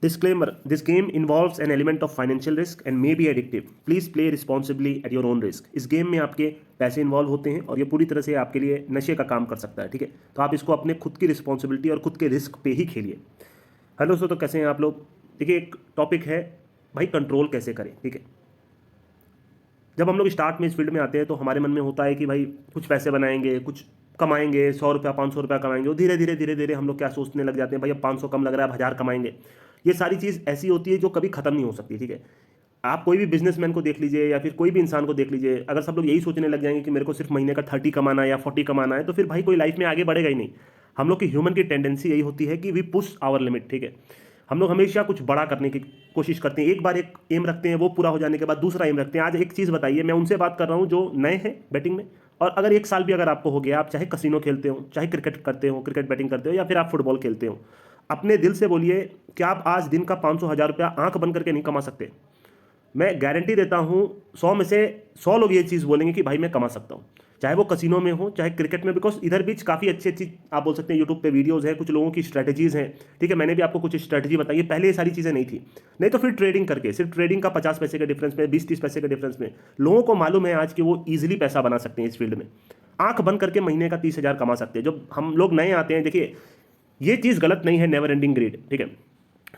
Disclaimer: This game involves an element of financial risk and may be addictive. Please play responsibly at your own risk. इस game में आपके पैसे involve होते हैं और ये पूरी तरह से आपके लिए नशे का काम कर सकता है, ठीक है। तो आप इसको अपने खुद की रिस्पॉन्सिबिलिटी और खुद के रिस्क पे ही खेलिए। हेलो दोस्तों, तो कैसे हैं आप लोग। देखिए, एक टॉपिक है भाई, कंट्रोल कैसे करें, ठीक है। जब हम लोग स्टार्ट में इस फील्ड में आते हैं तो हमारे मन में होता है कि भाई कुछ पैसे बनाएंगे, कुछ कमाएंगे, 100 रुपया 500 रुपया कमाएंगे। और धीरे धीरे हम लोग क्या सोचने लग जाते हैं, भाई अब 500 कम लग रहा है, अब 1000 कमाएंगे। ये सारी चीज़ ऐसी होती है जो कभी खत्म नहीं हो सकती, ठीक है। आप कोई भी बिजनेसमैन को देख लीजिए या फिर कोई भी इंसान को देख लीजिए, अगर सब लोग यही सोचने लग जाएंगे कि मेरे को सिर्फ महीने का 30 कमाना है या 40 कमाना है, तो फिर भाई कोई लाइफ में आगे बढ़ेगा ही नहीं। हम लोग की ह्यूमन की टेंडेंसी यही होती है कि वी पुश आवर लिमिट, ठीक है। हम लोग हमेशा कुछ बड़ा करने की कोशिश करते हैं। एक बार एक एम रखते हैं, वो पूरा हो जाने के बाद दूसरा एम रखते हैं। आज एक चीज़ बताइए, मैं उनसे बात कर रहा हूँ जो नए हैं बैटिंग में, और अगर 1 साल भी अगर आपको हो गया, आप चाहे कसिनो खेलते हो, चाहे क्रिकेट करते हो, क्रिकेट बैटिंग करते हो, या फिर आप फुटबॉल खेलते हो, अपने दिल से बोलिए कि आप आज दिन का 500 1000 रुपया आंख बंद करके नहीं कमा सकते। मैं गारंटी देता हूँ 100 में से 100 लोग ये चीज़ बोलेंगे कि भाई मैं कमा सकता हूँ, चाहे वो कसिनो में हो चाहे क्रिकेट में। बिकॉज इधर बीच काफ़ी अच्छी अच्छी आप बोल सकते हैं यूट्यूब पे वीडियोस हैं, कुछ लोगों की स्ट्रैटेजीज़ हैं, ठीक है। मैंने भी आपको कुछ स्ट्रैटेजी बताई है, पहले ये सारी चीज़ें नहीं थी। नहीं तो फिर ट्रेडिंग करके, सिर्फ ट्रेडिंग का 50 पैसे के डिफरेंस में, 20-30 पैसे के डिफरेंस में लोगों को मालूम है आज कि वो ईजिली पैसा बना सकते हैं इस फील्ड में। आंख बंद करके महीने का 30,000 कमा सकते हैं। जब हम लोग नए आते हैं, देखिए ये चीज़ गलत नहीं है, नेवर एंडिंग ग्रीड, ठीक है।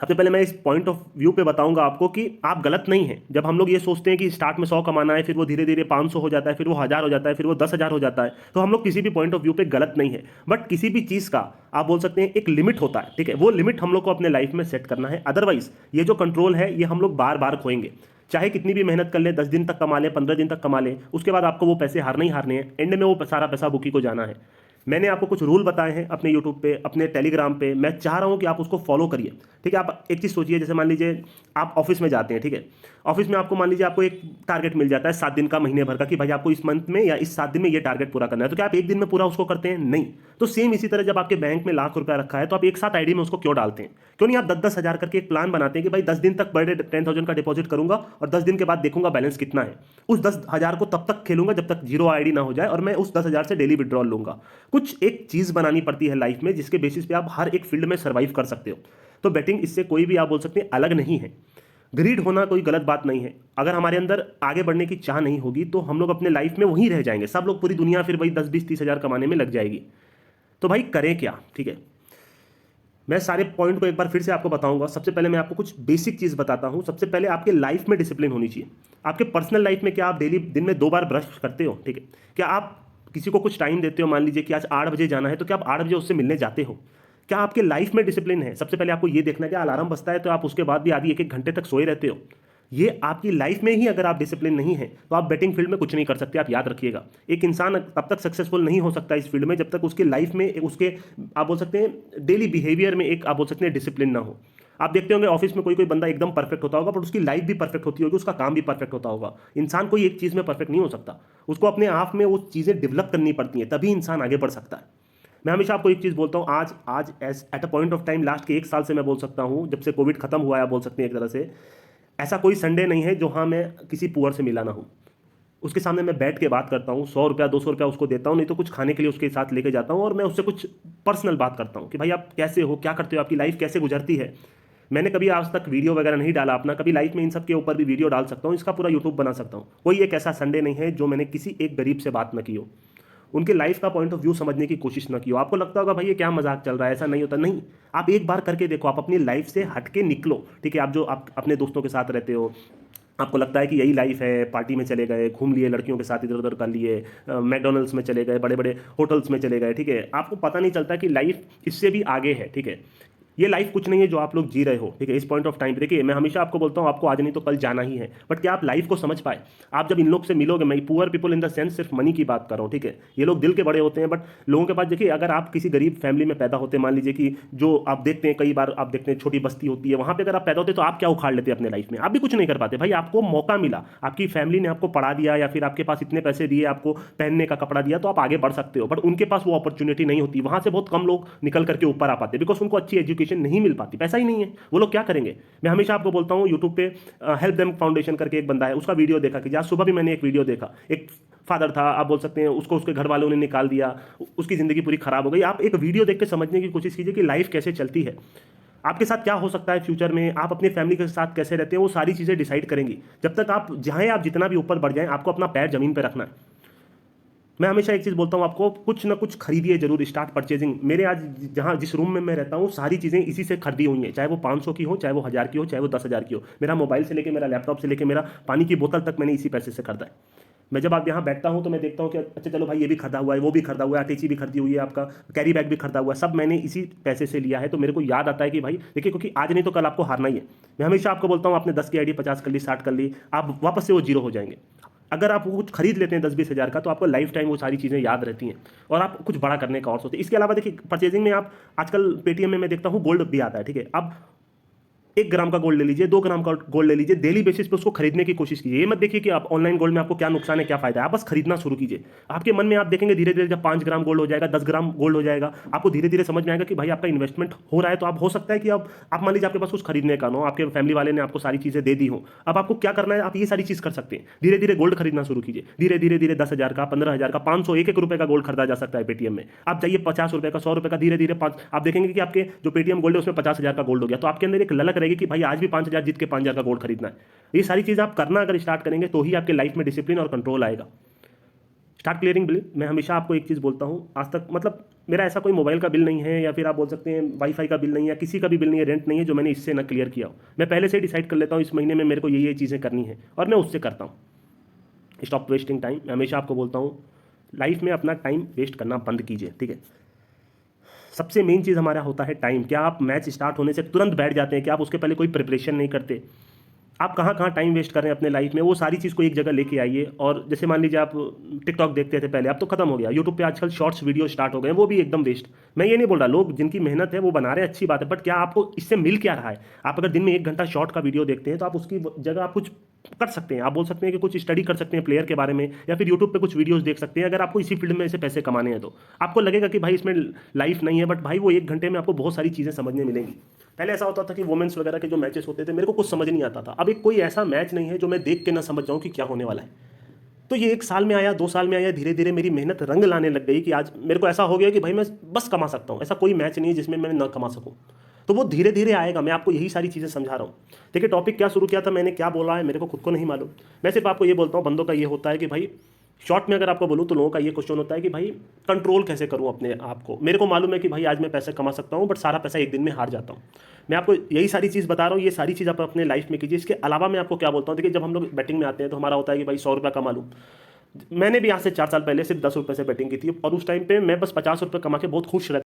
सबसे पहले मैं इस पॉइंट ऑफ व्यू पे बताऊंगा आपको कि आप गलत नहीं हैं। जब हम लोग ये सोचते हैं कि स्टार्ट में 100 कमाना है, फिर वो धीरे धीरे 500 हो जाता है, फिर वो 1000 हो जाता है, फिर वो 10,000 हो जाता है, तो हम लोग किसी भी पॉइंट ऑफ व्यू पे गलत नहीं है। बट किसी भी चीज़ का आप बोल सकते हैं एक लिमिट होता है, ठीक है। वो लिमिट हम लोग को अपने लाइफ में सेट करना है। अदरवाइज ये जो कंट्रोल है ये हम लोग बार बार खोएंगे। चाहे कितनी भी मेहनत कर ले, 10 दिन तक कमा ले, 15 दिन तक कमा ले, उसके बाद आपको वो पैसे हारने ही हारने हैं। एंड में वो सारा पैसा बुकी को जाना है। मैंने आपको कुछ रूल बताए हैं अपने यूट्यूब पे, अपने टेलीग्राम पे, मैं चाह रहा हूं कि आप उसको फॉलो करिए, ठीक है। आप एक चीज़ सोचिए, जैसे मान लीजिए आप ऑफिस में जाते हैं, ठीक है। ऑफिस में आपको मान लीजिए आपको एक टारगेट मिल जाता है 7 दिन का, महीने भर का, कि भाई आपको इस मंथ में या इस 7 दिन में ये टारगेट पूरा करना है। तो क्या आप एक दिन में पूरा उसको करते हैं? नहीं। तो सेम इसी तरह जब आपके बैंक में लाख रुपया रखा है, तो आप एक साथ आईडी में उसको क्यों डालते हैं? क्यों नहीं आप 10-10 हज़ार करके एक प्लान बनाते हैं कि भाई 10 दिन तक पर डे 10,000 का डिपॉजिट करूंगा और 10 दिन के बाद देखूंगा बैलेंस कितना है। उस 10,000 को तब तक खेलूंगा जब तक जीरो आईडी ना हो जाए, और मैं उस 10,000 से डेली विड्रॉल लूंगा। कुछ एक चीज़ बनानी पड़ती है लाइफ में जिसके बेसिस पे आप हर एक फील्ड में सर्वाइव कर सकते हो। तो बैटिंग इससे कोई भी आप बोल सकते हैं अलग नहीं है। ग्रीड होना कोई गलत बात नहीं है। अगर हमारे अंदर आगे बढ़ने की चाह नहीं होगी तो हम लोग अपने लाइफ में वहीं रह जाएंगे। सब लोग, पूरी दुनिया फिर वही 10-20-30 हज़ार कमाने में लग जाएगी। तो भाई करें क्या, ठीक है। मैं सारे पॉइंट को एक बार फिर से आपको बताऊंगा। सबसे पहले मैं आपको कुछ बेसिक चीज़ बताता हूं। सबसे पहले आपके लाइफ में डिसिप्लिन होनी चाहिए। आपके पर्सनल लाइफ में क्या आप डेली दिन में 2 बार ब्रश करते हो, ठीक है। क्या आप किसी को कुछ टाइम देते हो? मान लीजिए कि आज 8 बजे जाना है, तो क्या आप 8 बजे उससे मिलने जाते हो? क्या आपके लाइफ में डिसिप्लिन है? सबसे पहले आपको ये देखना है कि अलार्म बजता है तो आप उसके बाद भी आधी 1-1 घंटे तक सोए रहते हो। ये आपकी लाइफ में ही अगर आप डिसिप्लिन नहीं है तो आप बैटिंग फील्ड में कुछ नहीं कर सकते। आप याद रखिएगा, एक इंसान तब तक सक्सेसफुल नहीं हो सकता इस फील्ड में जब तक उसकी लाइफ में, उसके आप बोल सकते हैं डेली बिहेवियर में एक आप बोल सकते हैं डिसिप्लिन ना हो। आप देखते होंगे ऑफिस में कोई कोई बंदा एकदम परफेक्ट होता होगा, पर उसकी लाइफ भी परफेक्ट होती होगी, उसका काम भी परफेक्ट होता होगा। इंसान कोई एक चीज़ में परफेक्ट नहीं हो सकता, उसको अपने आप में वो चीज़ें डेवलप करनी पड़ती हैं, तभी इंसान आगे बढ़ सकता है। मैं हमेशा आपको एक चीज़ बोलता हूँ, आज as at a point of time, last के 1 साल से मैं बोल सकता हूँ, जब से कोविड खत्म हुआ है, आप बोल सकते हैं एक तरह से, ऐसा कोई संडे नहीं है जो हाँ मैं किसी पुअर से मिला ना हूँ। उसके सामने मैं बैठ के बात करता हूँ, 100 रुपया 200 रुपया उसको देता हूँ, नहीं तो कुछ खाने के लिए उसके साथ लेके जाता हूँ, और मैं उससे कुछ पर्सनल बात करता हूँ कि भाई आप कैसे हो, क्या करते हो, आपकी लाइफ कैसे गुजरती है। मैंने कभी आज तक वीडियो वगैरह नहीं डाला अपना, कभी लाइफ में इन सब के ऊपर भी वीडियो डाल सकता हूँ, इसका पूरा यूट्यूब बना सकता हूँ। कोई एक ऐसा संडे नहीं है जो मैंने किसी एक गरीब से बात न की हो, उनके लाइफ का पॉइंट ऑफ व्यू समझने की कोशिश ना की हो। आपको लगता होगा भाई ये क्या मजाक चल रहा है, ऐसा नहीं होता। नहीं, आप एक बार करके देखो, आप अपनी लाइफ से हट के निकलो, ठीक है। आप अपने दोस्तों के साथ रहते हो, आपको लगता है कि यही लाइफ है, पार्टी में चले गए, घूम लिए, लड़कियों के साथ इधर उधर कर लिए, मैकडोनल्ड्स में चले गए, बड़े बड़े होटल्स में चले गए, ठीक है। आपको पता नहीं चलता कि लाइफ इससे भी आगे है, ठीक है। ये लाइफ कुछ नहीं है जो आप लोग जी रहे हो, ठीक है। इस पॉइंट ऑफ टाइम पे देखिए, मैं हमेशा आपको बोलता हूँ आपको आज नहीं तो कल जाना ही है, बट क्या आप लाइफ को समझ पाए? आप जब इन लोग से मिलोगे, मैं poor people in the sense सिर्फ मनी की बात कर रहा हूँ, ठीक है। ये लोग दिल के बड़े होते हैं, बट लोगों के पास देखिए, अगर आप किसी गरीब फैमिली में पैदा होते हैं, मान लीजिए कि जो आप देखते हैं, कई बार आप देखते हैं छोटी बस्ती होती है, वहाँ पर अगर आप पैदा होते तो आप क्या उखाड़ लेते अपने लाइफ में? आप भी कुछ नहीं कर पाते। भाई आपको मौका मिला, आपकी फैमिली ने आपको पढ़ा दिया, या फिर आपके पास इतने पैसे दिए, आपको पहनने का कपड़ा दिया, तो आप आगे बढ़ सकते हो। बट उनके पास वो अपॉर्चुनिटी नहीं होती, वहाँ से बहुत कम लोग निकल करके ऊपर आ पाते, बिकॉज उनको अच्छी एजुकेशन नहीं मिल पाती, पैसा ही नहीं है। वो लोग क्या करेंगे? मैं हमेशा आपको बोलता हूं, यूट्यूब पे हेल्प देम फाउंडेशन करके एक बंदा है, उसका वीडियो देखा कि आज सुबह भी मैंने एक वीडियो देखा। एक फादर था, आप बोल सकते हैं, उसको उसके घर वालों ने निकाल दिया, उसकी जिंदगी पूरी खराब हो गई। आप एक वीडियो देख के समझने की कोशिश कीजिए कि लाइफ कैसे चलती है। आपके साथ क्या हो सकता है फ्यूचर में, आप अपनी फैमिली के साथ कैसे रहते हैं, वो सारी चीज़ें डिसाइड करेंगी। जब तक आप चाहे आप जितना भी ऊपर बढ़ जाएं, आपको अपना पैर जमीन पर रखना है। मैं हमेशा एक चीज़ बोलता हूँ आपको, कुछ ना कुछ खरीदिए जरूर, स्टार्ट परचेजिंग। मेरे आज जहाँ जिस रूम में मैं रहता हूँ सारी चीज़ें इसी से खरीदी हुई हैं, चाहे वो 500 की हो, चाहे वो 1000 की हो, चाहे वो 10,000 की हो। मेरा मोबाइल से लेके, मेरा लैपटॉप से लेके, मेरा पानी की बोतल तक मैंने इसी पैसे से खरीदा है। मैं जब आप यहाँ बैठता हूँ तो मैं देखता हूँ कि अच्छा चलो भाई, ये भी खरीदा हुआ है, वो भी खरीदा हुआ है, अटैची भी खरीदी हुई है, आपका कैरी बैग भी खरीदा हुआ है, सब मैंने इसी पैसे से लिया है। तो मेरे को याद आता है कि भाई देखिए, क्योंकि आज नहीं तो कल आपको हारना ही है। मैं हमेशा आपको बोलता हूँ, आपने 10 की आईडी 50 कर ली, 60 कर ली, आप वापस से वो जीरो हो जाएंगे। अगर आप वो कुछ खरीद लेते हैं 10-20 हज़ार का, तो आपको लाइफ टाइम वो सारी चीज़ें याद रहती हैं और आप कुछ बड़ा करने का और सोचते हैं। इसके अलावा देखिए, परचेजिंग में आप आजकल पेटीएम में मैं देखता हूँ गोल्ड भी आता है, ठीक है। अब 1 ग्राम का गोल्ड ले लीजिए, 2 ग्राम का गोल्ड ले लीजिए, डेली बेसिस पे उसको खरीदने की कोशिश कीजिए। ये मत देखिए कि आप ऑनलाइन गोल्ड में आपको क्या नुकसान है, क्या फायदा है, आप बस खरीदना शुरू कीजिए। आपके मन में आप देखेंगे धीरे धीरे जब 5 ग्राम गोल्ड हो जाएगा, 10 ग्राम गोल्ड हो जाएगा, आपको धीरे धीरे समझ में आएगा कि भाई आपका इन्वेस्टमेंट हो रहा है। तो आप हो सकता है कि अब आप मान लीजिए आपके पास कुछ खरीदने का ना हो, आपके फैमिली वाले ने आपको सारी चीज़ें दे दी हो, अब आपको क्या करना है, आप ये सारी चीज़ कर सकते हैं। धीरे धीरे गोल्ड खरीदना शुरू कीजिए, धीरे धीरे धीरे 10,000 का, 15,000 का, 500, 1-1 रुपये का गोल्ड खरीदा जा सकता है पेटीएम में। आप चाहिए 50 रुपये का, 100 रुपये का, धीरे धीरे आप देखेंगे कि आपके जो पेटीएम गोल्ड है उसमें 50,000 का गोल्ड हो गया। तो आपके अंदर एक ललक रहेगी कि भाई आज भी 5,000 जीत के 5,000 का गोल्ड खरीदना है। ये सारी चीज़ आप करना अगर स्टार्ट करेंगे तो ही आपके लाइफ में डिसिप्लिन और कंट्रोल आएगा। Start clearing bill. मैं हमेशा आपको एक चीज़ बोलता हूँ, आज तक मतलब मेरा ऐसा कोई मोबाइल का बिल नहीं है, या फिर आप बोल सकते हैं वाईफाई का बिल नहीं है, या किसी का भी बिल नहीं है, रेंट नहीं है, जो मैंने इससे ना क्लियर किया हो। मैं पहले से डिसाइड कर लेता हूँ इस महीने में मेरे को ये चीज़ें करनी है और मैं उससे करता हूँ। Stop wasting time. मैं हमेशा आपको बोलता हूँ, लाइफ में अपना टाइम वेस्ट करना बंद कीजिए, ठीक है। सबसे मेन चीज़ हमारा होता है टाइम। क्या आप मैच स्टार्ट होने से तुरंत बैठ जाते हैं? क्या आप उसके पहले कोई प्रिपरेशन नहीं करते? आप कहाँ कहाँ टाइम वेस्ट कर रहे हैं अपने लाइफ में, वो सारी चीज़ को एक जगह लेके आइए। और जैसे मान लीजिए आप टिकटॉक देखते थे पहले, अब तो खत्म हो गया। यूट्यूब पे आजकल शॉर्ट्स वीडियो स्टार्ट हो गए हैं, वो भी एकदम वेस्ट। मैं ये नहीं बोल रहा, लोग जिनकी मेहनत है वो बना रहे हैं, अच्छी बात है, बट क्या आपको इससे मिल क्या रहा है? आप अगर दिन में 1 घंटा शॉर्ट का वीडियो देखते हैं तो आप उसकी जगह आप कुछ कर सकते हैं। आप बोल सकते हैं कि कुछ स्टडी कर सकते हैं प्लेयर के बारे में, या फिर यूट्यूब पे कुछ वीडियोस देख सकते हैं। अगर आपको इसी फील्ड में से पैसे कमाने हैं तो आपको लगेगा कि भाई इसमें लाइफ नहीं है, बट भाई वो 1 घंटे में आपको बहुत सारी चीज़ें समझने मिलेंगी। पहले ऐसा होता था कि वुमेन्स वगैरह के जो मैचेस होते थे मेरे को कुछ समझ नहीं आता था। अब एक कोई ऐसा मैच नहीं है जो मैं देख के ना समझ जाऊं कि क्या होने वाला है। तो ये 1 साल में आया, 2 साल में आया, धीरे धीरे मेरी मेहनत रंग लाने लग गई कि आज मेरे को ऐसा हो गया कि भाई मैं बस कमा सकता हूँ। ऐसा कोई मैच नहीं है जिसमें मैं ना कमा सकूँ। तो वो धीरे धीरे आएगा। मैं आपको यही सारी चीज़ें समझा रहा हूँ। देखिए, टॉपिक क्या शुरू किया था मैंने, क्या बोला है, मेरे को खुद को नहीं मालूम। मैं सिर्फ आपको ये बोलता हूँ, बंदों का ये होता है कि भाई शॉर्ट में अगर आपको बोलूँ तो लोगों का ये क्वेश्चन होता है कि भाई कंट्रोल कैसे करूँ अपने आप को। मेरे को मालूम है कि भाई आज मैं पैसे कमा सकता हूँ, बट सारा पैसा एक दिन में हार जाता हूँ। मैं आपको यही सारी चीज़ बता रहा हूँ, ये सारी चीज़ आप अपने लाइफ में कीजिए। इसके अलावा मैं आपको क्या बोलता हूँ, देखिए जब हम लोग बैटिंग में आते हैं तो हमारा होता है कि भाई 100 रुपये कमा लूँ। मैंने भी आज से 4 साल पहले सिर्फ 10 रुपये से बैटिंग की थी, और उस टाइम पे मैं बस 50 रुपये कमा के बहुत खुश रहता।